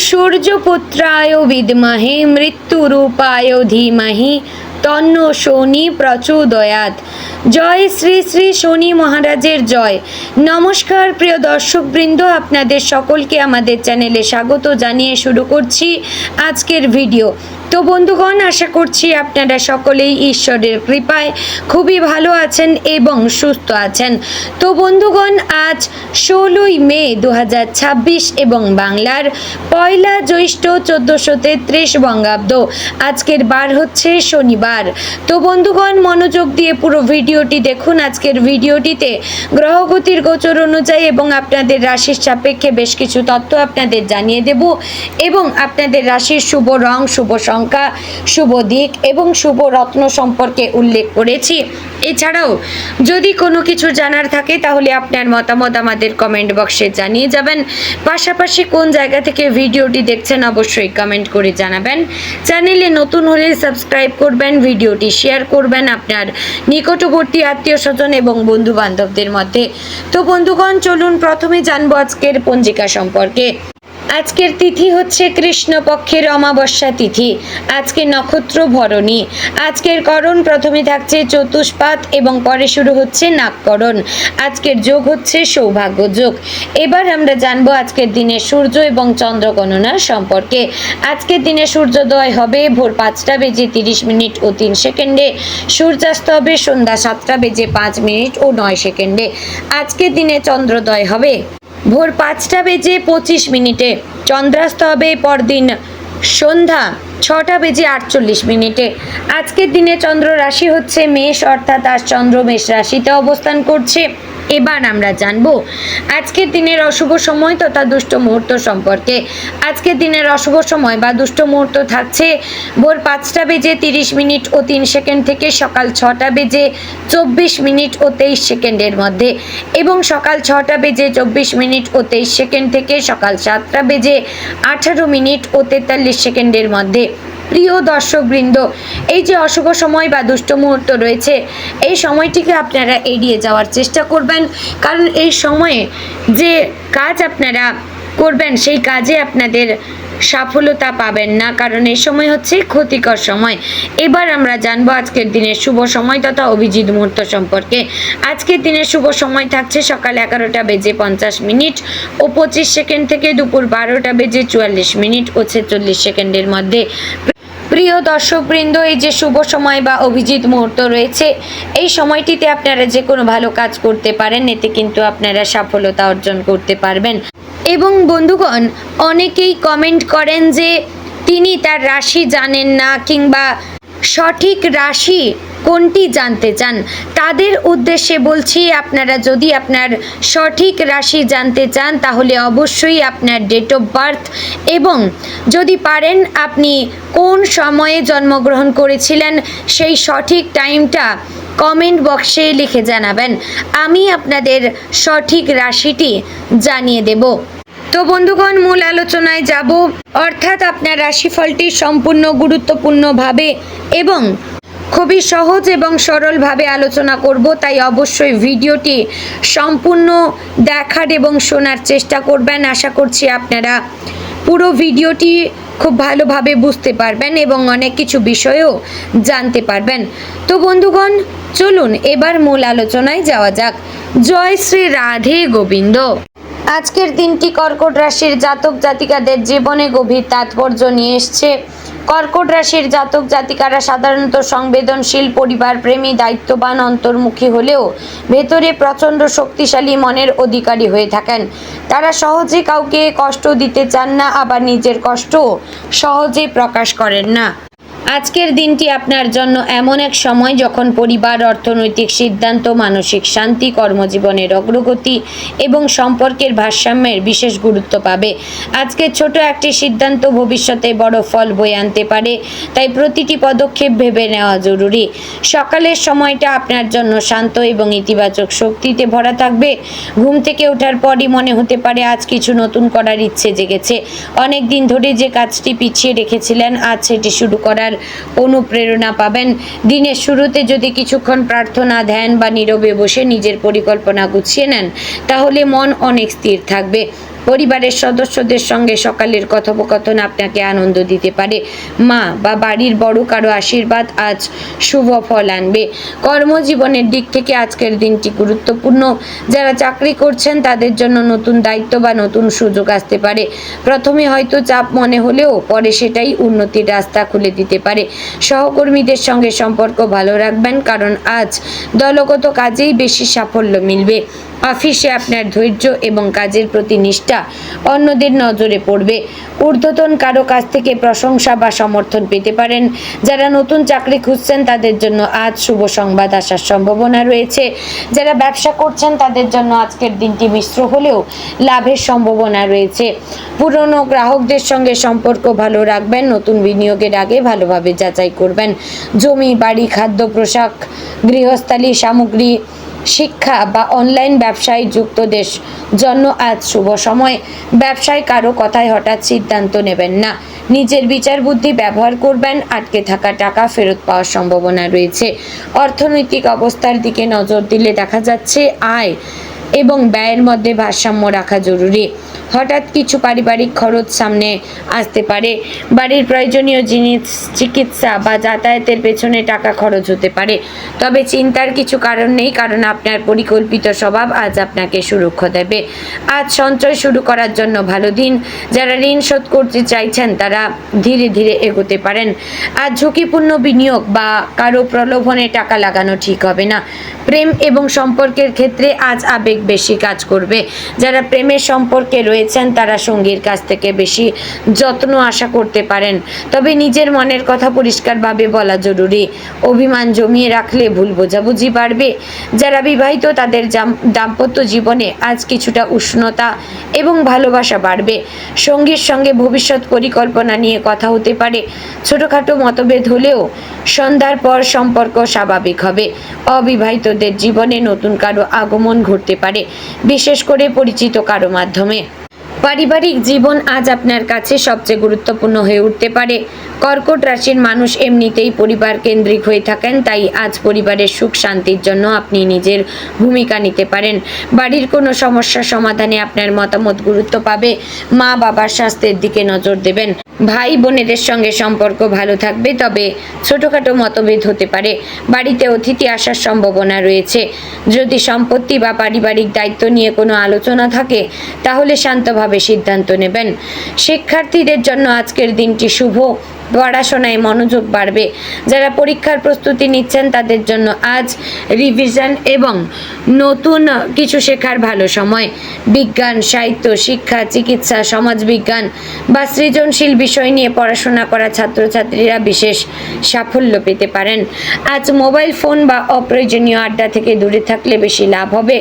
সূর্যপুত্রায় বিদ্মহে মৃত্যুরূপায় ধীমহি তন্ন শনি প্রচোদয়াৎ। জয় শ্রী শ্রী শনি মহারাজের জয়। নমস্কার প্রিয় দর্শকবৃন্দ, আপনাদের সকলকে আমাদের চ্যানেলে স্বাগত জানিয়ে শুরু করছি আজকের ভিডিও। তো বন্ধুগণ, আশা করছি আপনারা সকলেই ঈশ্বরের কৃপায় খুবই ভালো আছেন এবং সুস্থ আছেন। তো বন্ধুগণ, আজ 16ই মে 2026 এবং বাংলার 1 জ্যৈষ্ঠ 1433 বঙ্গাব্দ। আজকের বার হচ্ছে শনিবার। তো বন্ধুগণ, মনোযোগ দিয়ে পুরো ভিডিওটি দেখুন। আজকের ভিডিওটিতে গ্রহগতির গোচর অনুযায়ী এবং আপনাদের রাশির সাপেক্ষে বেশ কিছু তথ্য আপনাদের জানিয়ে দেব এবং আপনাদের রাশির শুভ রং, শুভ সংখ্যা, শুভ দিক এবং শুভ রত্ন সম্পর্কে উল্লেখ করেছি। এছাড়াও যদি কোনো কিছু জানার থাকে তাহলে আপনার মতামত আমাদের কমেন্ট বক্সে জানিয়ে যাবেন। পাশাপাশি কোন জায়গা থেকে ভিডিওটি দেখছেন অবশ্যই কমেন্ট করে জানাবেন। চ্যানেলে নতুন হলে সাবস্ক্রাইব করবেন, ভিডিওটি শেয়ার করবেন আপনার নিকটবর্তী আত্মীয় স্বজন এবং বন্ধু বান্ধবদের মধ্যে। তো বন্ধুগণ, চলুন প্রথমে জানবো আজকের পঞ্জিকা সম্পর্কে। আজকের তিথি হচ্ছে কৃষ্ণপক্ষের অমাবস্যা তিথি। আজকে নক্ষত্র ভরণী। আজকের করণ প্রথমে থাকছে চতুষ্পাত এবং পরে শুরু হচ্ছে নাগকরণ। আজকের যোগ হচ্ছে সৌভাগ্য যোগ। এবার আমরা জানবো আজকের দিনে সূর্য এবং চন্দ্র গণনা সম্পর্কে। আজকের দিনে সূর্যোদয় হবে ভোর 5টা বেজে 30 মিনিট ও 3 সেকেন্ডে। সূর্যাস্ত হবে সন্ধ্যা 7টা বেজে 5 মিনিট ও 9 সেকেন্ডে। আজকের দিনে চন্দ্রোদয় হবে ভোর 5টা বেজে 25 মিনিটে। চন্দ্রাস্ত হবে পরদিন সন্ধ্যা 6টা বেজে 48 মিনিটে। আজকের দিনে চন্দ্র রাশি হচ্ছে মেষ, অর্থাৎ আজ চন্দ্র মেষ রাশিতে অবস্থান করছে। এবার আমরা জানবো আজকের দিনের অশুভ সময় তথা দুষ্ট মুহূর্ত সম্পর্কে। আজকের দিনের অশুভ সময় বা দুষ্ট মুহূর্ত থাকছে ভোর 5টা বেজে 30 মিনিট ও 3 সেকেন্ড থেকে সকাল 6টা বেজে 24 মিনিট ও 23 সেকেন্ডের মধ্যে এবং সকাল 6টা বেজে 24 মিনিট ও 23 সেকেন্ড থেকে সকাল 7টা বেজে 18 মিনিট ও 43 সেকেন্ডের মধ্যে। প্রিয় দর্শকবৃন্দ, এই যে অশুভ সময় বা দুষ্ট মুহূর্ত রয়েছে, এই সময়টিকে আপনারা এড়িয়ে যাওয়ার চেষ্টা করবেন, কারণ এই সময়ে যে কাজ আপনারা করবেন সেই কাজে আপনাদের সফলতা পাবেন না, কারণ এই সময় হচ্ছে ক্ষতিকর সময়। এবার আমরা জানবো আজকের দিনের শুভ সময় তথা অভিজিৎ মুহূর্ত সম্পর্কে। আজকের দিনের শুভ সময় থাকছে সকাল 11টা বেজে 50 মিনিট ও 25 সেকেন্ড থেকে দুপুর 12টা বেজে 44 মিনিট ও 46 সেকেন্ডের মধ্যে। প্রিয় দর্শকবৃন্দ, এই যে শুভ সময় বা অভিজিৎ মুহূর্ত রয়েছে, এই সময়টিতে আপনারা যে কোনো ভালো কাজ করতে পারেন, এতে কিন্তু আপনারা সফলতা অর্জন করতে পারবেন। এবং বন্ধুগণ, অনেকেই কমেন্ট করেন যে তিনি তার রাশি জানেন না কিংবা সঠিক রাশি কোনটি জানতে চান। তাদের উদ্দেশ্যে বলছি, আপনারা যদি আপনার সঠিক রাশি জানতে চান তাহলে অবশ্যই আপনার ডেট অফ বার্থ এবং যদি পারেন আপনি কোন সময়ে জন্মগ্রহণ করেছিলেন সেই সঠিক টাইমটা কমেন্ট বক্সে লিখে জানাবেন। আমি আপনাদের সঠিক রাশিটি জানিয়ে দেব। তো বন্ধুগণ, মূল আলোচনায় যাব, অর্থাৎ আপনার রাশিফলটি সম্পূর্ণ গুরুত্বপূর্ণভাবে এবং খুবই সহজ এবং সরলভাবে আলোচনা করব, তাই অবশ্যই ভিডিওটি সম্পূর্ণ দেখার এবং শোনার চেষ্টা করবেন। আশা করছি আপনারা পুরো ভিডিওটি খুব ভালোভাবে বুঝতে পারবেন এবং অনেক কিছু বিষয়ও জানতে পারবেন। তো বন্ধুগণ, চলুন এবার মূল আলোচনায় যাওয়া যাক। জয় শ্রী রাধে গোবিন্দ। আজকের দিনটি কর্কট রাশির জাতক জাতিকাদের জীবনে গভীর তাৎপর্য নিয়ে এসছে। কর্কট রাশির জাতক জাতিকারা সাধারণত সংবেদনশীল, পরিবার প্রেমী, দায়িত্ববান, অন্তর্মুখী হলেও ভেতরে প্রচণ্ড শক্তিশালী মনের অধিকারী হয়ে থাকেন। তারা সহজে কাউকে কষ্ট দিতে চান না, আবার নিজের কষ্ট সহজে প্রকাশ করেন না। আজকের দিনটি আপনার জন্য এমন এক সময় যখন পরিবার, অর্থনৈতিক সিদ্ধান্ত, মানসিক শান্তি, কর্মজীবনের অগ্রগতি এবং সম্পর্কের ভারসাম্যের বিশেষ গুরুত্ব পাবে। আজকের ছোট একটি সিদ্ধান্ত ভবিষ্যতে বড় ফল বয়ে আনতে পারে, তাই প্রতিটি পদক্ষেপ ভেবে নেওয়া জরুরি। সকালের সময়টা আপনার জন্য শান্ত এবং ইতিবাচক শক্তিতে ভরা থাকবে। ঘুম থেকে ওঠার পরই মনে হতে পারে আজ কিছু নতুন করার ইচ্ছে জেগেছে। অনেক দিন ধরে যে কাজটি পিছিয়ে রেখেছিলেন, আজ সেটি শুরু করার অনুপ্রেরণা পাবেন। দিনের শুরুতে যদি কিছুক্ষণ প্রার্থনা, ধ্যান বা নীরবে বসে নিজের পরিকল্পনা গুছিয়ে নেন তাহলে মন অনেক স্থির থাকবে। পরিবারের সদস্যদের সঙ্গে সকালের কথোপকথন আপনাকে আনন্দ দিতে পারে। মা বা বাড়ির বড় কারো আশীর্বাদ আজ শুভ ফল আনবে। কর্মজীবনের দিক থেকে আজকের দিনটি গুরুত্বপূর্ণ। যারা চাকরি করছেন তাদের জন্য নতুন দায়িত্ব বা নতুন সুযোগ আসতে পারে। প্রথমে হয়তো চাপ মনে হলেও পরে সেটাই উন্নতির রাস্তা খুলে দিতে পারে। সহকর্মীদের সঙ্গে সম্পর্ক ভালো রাখবেন, কারণ আজ দলগত কাজেই বেশি সাফল্য মিলবে। অফিসে আপনার ধৈর্য এবং কাজের প্রতি নিষ্ঠা অন্যদের নজরে পড়বে। ঊর্ধ্বতন কারো কাছ থেকে প্রশংসা বা সমর্থন পেতে পারেন। যারা নতুন চাকরি খুঁজছেন তাদের জন্য আজ শুভ সংবাদ আসার সম্ভাবনা রয়েছে। যারা ব্যবসা করছেন তাদের জন্য আজকের দিনটি মিশ্র হলেও লাভের সম্ভাবনা রয়েছে। পুরনো গ্রাহকদের সঙ্গে সম্পর্ক ভালো রাখবেন। নতুন বিনিয়োগের আগে ভালোভাবে যাচাই করবেন। জমি, বাড়ি, খাদ্য, পোশাক, গৃহস্থালী সামগ্রী, শিক্ষা বা অনলাইন ব্যবসায় যুক্তদের জন্য আজ শুভ সময়। ব্যবসায় কারো কথায় হঠাৎ সিদ্ধান্ত নেবেন না। নিজের বিচার বুদ্ধি ব্যবহার করবেন। আটকে থাকা টাকা ফেরত পাওয়ার সম্ভাবনা রয়েছে। অর্থনৈতিক অবস্থার দিকে নজর দিলে দেখা যাচ্ছে আয় এবং ব্যয়ের মধ্যে ভারসাম্য রাখা জরুরি। হঠাৎ কিছু পারিবারিক খরচ সামনে আসতে পারে। বাড়ির প্রয়োজনীয় জিনিস, চিকিৎসা বা যাতায়াতের পেছনে টাকা খরচ হতে পারে। তবে চিন্তার কিছু কারণ নেই, কারণ আপনার পরিকল্পিত স্বভাব আজ আপনাকে সুরক্ষা দেবে। আজ সঞ্চয় শুরু করার জন্য ভালো দিন। যারা ঋণ শোধ করতে চাইছেন তারা ধীরে ধীরে এগোতে পারেন। আজ ঝুঁকিপূর্ণ বিনিয়োগ বা কারো প্রলোভনে টাকা লাগানো ঠিক হবে না। প্রেম এবং সম্পর্কের ক্ষেত্রে আজ আবেগ বেশি কাজ করবে। যারা প্রেমের সম্পর্কে রয়েছেন তারা সঙ্গীর কাছ থেকে বেশি যত্ন আশা করতে পারেন। তবে নিজের মনের কথা পরিষ্কারভাবে বলা জরুরি। অভিমান জমিয়ে রাখলে ভুল বোঝাবুঝি বাড়বে। যারা বিবাহিত তাদের দাম্পত্য জীবনে আজ কিছুটা উষ্ণতা এবং ভালোবাসা বাড়বে। সঙ্গীর সঙ্গে ভবিষ্যৎ পরিকল্পনা নিয়ে কথা হতে পারে। ছোটখাটো মতভেদ হলেও সন্ধ্যার পর সম্পর্ক স্বাভাবিক হবে। অবিবাহিতদের জীবনে নতুন কারো আগমন ঘটতে পারে, বিশেষ করে পরিচিত কারো মাধ্যমে। পারিবারিক জীবন আজ আপনার কাছে সবচেয়ে গুরুত্বপূর্ণ হয়ে উঠতে পারে। কর্কট রাশির মানুষ এমনিতেই পরিবার কেন্দ্রিক হয়ে থাকেন, তাই আজ পরিবারের সুখ শান্তির জন্য আপনি নিজের ভূমিকা নিতে পারেন। বাড়ির কোনো সমস্যা সমাধানে আপনার মতামত গুরুত্ব পাবে। মা বাবার স্বাস্থ্যের দিকে নজর দেবেন। ভাই বোনেদের সঙ্গে সম্পর্ক ভালো থাকবে, তবে ছোটোখাটো মতভেদ হতে পারে। বাড়িতে অতিথি আসার সম্ভাবনা রয়েছে। যদি সম্পত্তি বা পারিবারিক দায়িত্ব নিয়ে কোনো আলোচনা থাকে তাহলে শান্তভাবে সিদ্ধান্ত নেবেন। শিক্ষার্থীদের জন্য আজকের দিনটি শুভ। পড়াশোনায় মনোযোগ বাড়বে। যারা পরীক্ষার প্রস্তুতি নিচ্ছেন তাদের জন্য আজ রিভিশন এবং নতুন কিছু শেখার ভালো সময়। বিজ্ঞান, সাহিত্য, শিক্ষা, চিকিৎসা, সমাজবিজ্ঞান বা সৃজনশীল বিষয় নিয়ে পড়াশোনা করা ছাত্রছাত্রীরা বিশেষ সাফল্য পেতে পারেন। আজ মোবাইল ফোন বা অপ্রয়োজনীয় আড্ডা থেকে দূরে থাকলে বেশি লাভ হবে।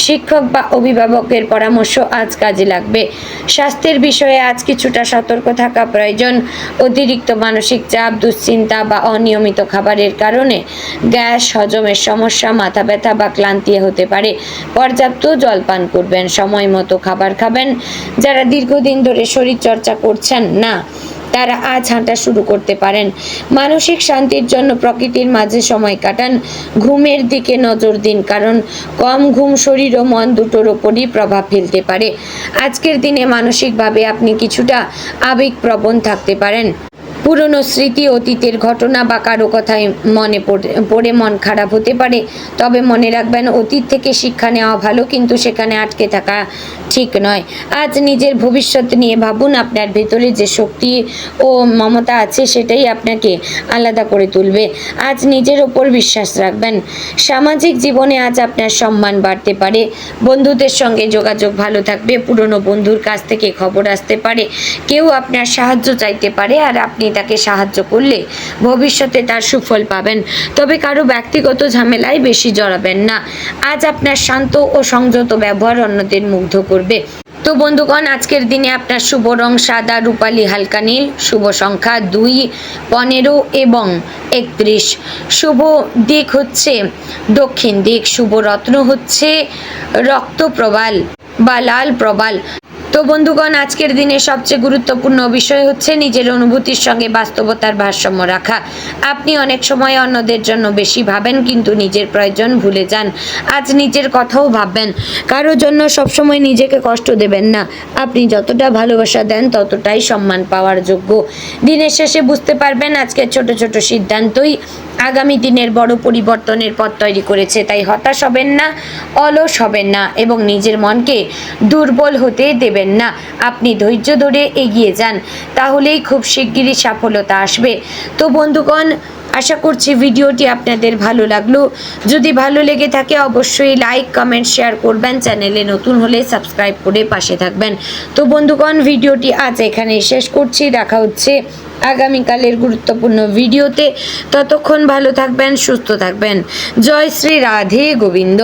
শিক্ষক বা অভিভাবকের পরামর্শ আজ কাজে লাগবে। স্বাস্থ্যের বিষয়ে আজ কিছুটা সতর্ক থাকা প্রয়োজন। অতিরিক্ত মানসিক চাপ, দুশ্চিন্তা বা অনিয়মিত খাবারের কারণে গ্যাস, হজমের সমস্যা, মাথা ব্যথা বা ক্লান্তি হতে পারে। পর্যাপ্ত জল পান করবেন। সময় মতো খাবার খাবেন। যারা দীর্ঘদিন ধরে শরীর চর্চা করছেন না তারা আজ হাঁটা শুরু করতে পারেন। মানসিক শান্তির জন্য প্রকৃতির মাঝে সময় কাটান। ঘুমের দিকে নজর দিন, কারণ কম ঘুম শরীর ও মন দুটোর ওপরই প্রভাব ফেলতে পারে। আজকের দিনে মানসিকভাবে আপনি কিছুটা আবেগপ্রবণ থাকতে পারেন। পুরনো স্মৃতি, অতীতের ঘটনা বা কারো কথায় মনে পড়ে মন খারাপ হতে পারে। তবে মনে রাখবেন, অতীত থেকে শিক্ষা নেওয়া ভালো, কিন্তু সেখানে আটকে থাকা ঠিক নয়। আজ নিজের ভবিষ্যৎ নিয়ে ভাবুন। আপনার ভেতরে যে শক্তি ও মমতা আছে সেটাই আপনাকে আলাদা করে তুলবে। আজ নিজের ওপর বিশ্বাস রাখবেন। সামাজিক জীবনে আজ আপনার সম্মান বাড়তে পারে। বন্ধুদের সঙ্গে যোগাযোগ ভালো থাকবে। পুরনো বন্ধুর কাছ থেকে খবর আসতে পারে। কেউ আপনার সাহায্য চাইতে পারে আর আপনি তাকে সাহায্য করলে ভবিষ্যতে তার সুফল পাবেন। তবে কারো ব্যক্তিগত ঝামেলায় বেশি জড়াবেন না। আজ আপনার শান্ত ও সংযত ব্যবহার অন্যদের মুগ্ধ করবে। তো বন্ধুগণ, আজকের দিনে আপনার শুভ রং সাদা, রূপালী, হালকা নীল। শুভ সংখ্যা 2, 15 এবং 31। শুভ দিক হচ্ছে দক্ষিণ দিক। শুভ রত্ন হচ্ছে রক্তপ্রবাল বা লাল প্রবাল। তো বন্ধুগণ, আজকের দিনে সবচেয়ে গুরুত্বপূর্ণ বিষয় হচ্ছে নিজের অনুভূতির সঙ্গে বাস্তবতার ভারসাম্য রাখা। আপনি অনেক সময় অন্যদের জন্য বেশি ভাবেন, কিন্তু নিজের প্রয়োজন ভুলে যান। আজ নিজের কথাও ভাববেন, কারোর জন্য সবসময় নিজেকে কষ্ট দেবেন না। আপনি যতটা ভালোবাসা দেন ততটাই সম্মান পাওয়ার যোগ্য। দিনের শেষে বুঝতে পারবেন আজকের ছোট ছোট সিদ্ধান্তই আগামী দিনের বড় পরিবর্তনের পথ তৈরি করেছে। তাই হতাশ হবেন না, অলস হবেন না এবং নিজের মনকে দুর্বল হতে দেবেন না। আপনি ধৈর্য ধরে এগিয়ে যান, তাহলেই খুব শিগগিরই সফলতা আসবে। তো বন্ধুগণ, আশা করছি ভিডিওটি আপনাদের ভালো লাগলো। যদি ভালো লেগে থাকে অবশ্যই লাইক, কমেন্ট, শেয়ার করবেন। চ্যানেলে নতুন হলে সাবস্ক্রাইব করে পাশে থাকবেন। তো বন্ধুগণ, ভিডিওটি আজ এখানেই শেষ করছি। দেখা হচ্ছে আগামীকালের গুরুত্বপূর্ণ ভিডিওতে। ততক্ষণ ভালো থাকবেন, সুস্থ থাকবেন। জয় শ্রী রাধে গোবিন্দ।